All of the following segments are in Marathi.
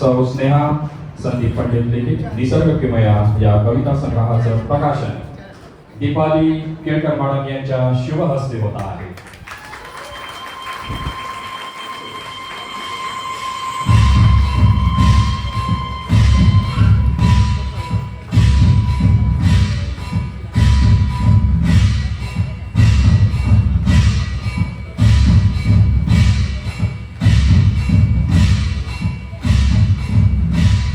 सौ स्नेहा संदीप पंडित लिखित निसर्ग किमया या कविता संग्रहाचं प्रकाशन दीपाली केळकर मॅडम यांच्या शुभहस्ते होत आहे.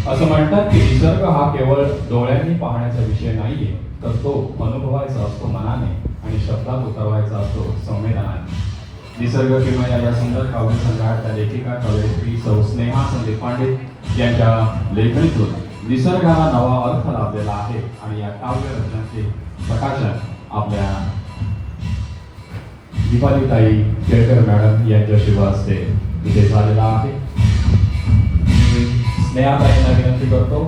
असं म्हणतात की निसर्ग हा केवळ डोळ्यांनी पाहण्याचा विषय नाहीये, तर तो अनुभवायचा असतो मनाने आणि शब्दात उतरवायचा असतो संवेदनाने. निसर्ग किमया या सुंदर काव्य संग्रहाच्या लेखिका कवयित्री सौ स्नेहा संदीप पंडित यांच्या लेखणीतून निसर्गाला नवा अर्थ लाभलेला आहे आणि या काव्य रचनेचे प्रकाशन आपल्या दीपालीताई केळकर मॅडम यांच्या शुभ हस्ते इथे झालेला आहे. स्नेहाताईंना विनंती करतो,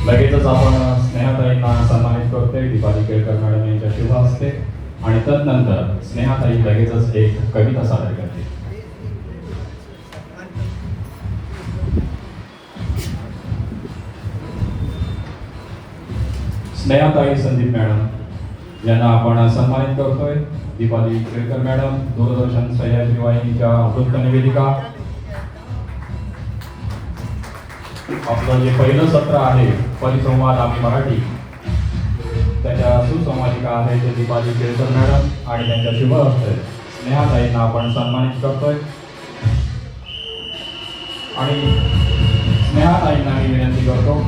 लगेचच आपण स्नेहाताईंना सन्मानित करतोय दीपाली केळकर मॅडम यांच्या शुभ हस्ते आणि तदनंतर स्नेहाताई लगेचच एक कविता सादर करते. स्नेहाताई संदीप मॅडम यांना आपण सन्मानित करतोय. दीपाली केळकर मॅडम दूरदर्शन सह्याद्री वाहिनीच्या वृत्त निवेदिका. आपलं जे पहिलं सत्र आहे परिसंवाद आम्ही मराठी, त्याच्या सुसंवादिका आहे ते दीपाली केळकर मॅडम आणि त्यांच्या शुभ हस्ते स्नेहाताईंना आपण सन्मानित करतोय. आणि स्नेहाताईंना मी विनंती करतो